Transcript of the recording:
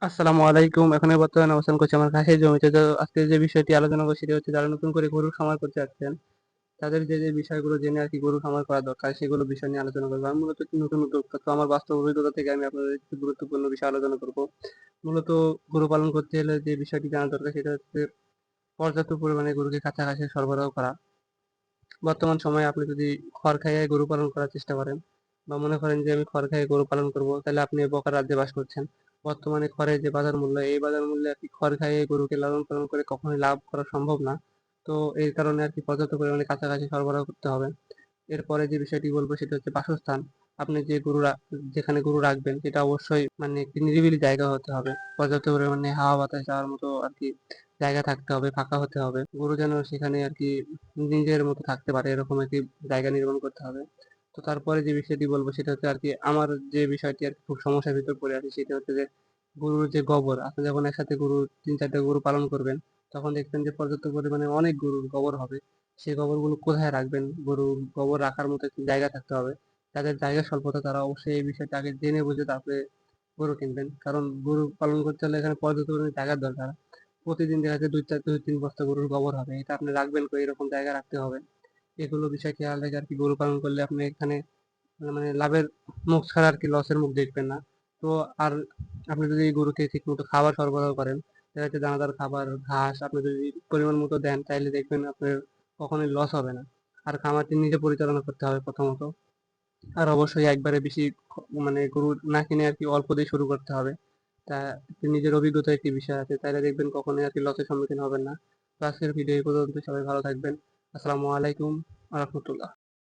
আসসালামু আলাইকুম। এখন আমি বর্তমানে অবস্থান করছি আমার খাসের জমিতে। তো আজকে যে বিষয়টি আলোচনা করব সেটি হচ্ছে যারা নতুন করে গরুর খামার করতে যাচ্ছেন, তাদের যে বিষয়গুলো জেনে আরকি গরুর খামার করা দরকার সেগুলো বিষয় নিয়ে আলোচনা করব। আমি মূলত একটি নতুন উদ্যোক্তা। তো আমার বাস্তব অভিজ্ঞতা থেকে আমি আপনাদের কিছু গুরুত্বপূর্ণ বিষয় আলোচনা করব। মূলত গরু পালন করতে হলে যে বিষয়টি জানা দরকার সেটা হচ্ছে পর্যাপ্ত পরিমাণে গরুকে কাঁচা ঘাসের সরবরাহ করা। বর্তমান সময়ে আপনি যদি খড় খাইয়ে গরু পালন করার চেষ্টা করেন বা মনে করেন যে আমি খড় খাইয়ে গরু পালন করব, তাহলে আপনি বোকা রাজ্যে বাস করছেন। বর্তমানে খড়ের যে বাজার মূল্য, এই বাজার মূল্যে আর কি খড় খাইয়ে গরুকে লালন পালন করে কখনোই লাভ করা সম্ভব না। তো এই কারণে আর কি পর্যাপ্ত পরিমাণে কাছাকাছি সরবরাহ করতে হবে। এরপরে যে বিষয়টি বলবো সেটা হচ্ছে বাসস্থান। আপনি যে যেখানে গরু রাখবেন সেটা অবশ্যই মানে একটি নিরিবিলি জায়গা হতে হবে। পর্যাপ্ত পরিমাণে হাওয়া বাতাস যাওয়ার মতো আর কি জায়গা থাকতে হবে, ফাঁকা হতে হবে। গরু যেন সেখানে আর কি নিজের মতো থাকতে পারে এরকম একটি জায়গা নির্মাণ করতে হবে। তো তারপরে যে বিষয়টি বলবো সেটা হচ্ছে আর কি আমার যে বিষয়টি আর কি খুব সমস্যার ভিতর পড়ে আছি সেটা হচ্ছে যে গরুর যে গোবর, আপনি যখন একসাথে গরু ৩-৪ টা গরু পালন করবেন, তখন দেখবেন যে পর্যাপ্ত পরিমাণে অনেক গরুর গোবর হবে। সেই গোবরগুলো কোথায় রাখবেন? গরুর গোবর রাখার মতো একটি জায়গা থাকতে হবে। যাদের জায়গা স্বল্পতা তারা অবশ্যই এই বিষয়টা আগে জেনে বুঝে তারপরে গরু কিনবেন। কারণ গরু পালন করতে হলে এখানে পর্যাপ্ত পরিমাণে জায়গার দরকার। প্রতিদিন দেখা যাচ্ছে ২-৩ বস্তা গরুর গোবর হবে। এটা আপনি রাখবেন কই? এরকম জায়গায় রাখতে হবে। এগুলো বিষয় খেয়াল রেখে আরকি গরু পালন করলে আপনি এখানে মানে লাভের মুখ ছাড়া আরকি লসের মুখ দেখবেন না। তো আর আপনি যদি গরুকে ঠিকমতো খাবার সরবরাহ করেন, দেখা যাচ্ছে দানাদার খাবার, ঘাস আপনি যদি পরিমাণ মতো দেন তাইলে দেখবেন আপনার কখনোই লস হবে না। আর খামারটি নিজে পরিচালনা করতে হবে প্রথমত। আর অবশ্যই একবারে বেশি মানে গরু না কিনে আরকি অল্প দিয়ে শুরু করতে হবে। তা নিজের অভিজ্ঞতার একটি বিষয় আছে। তাইলে দেখবেন কখনোই আরকি লসের সম্মুখীন হবেন না। তো আজকের ভিডিও এই পর্যন্ত। সবাই ভালো থাকবেন। আসসালামু আলাইকুম ওয়া রাহমাতুল্লাহ।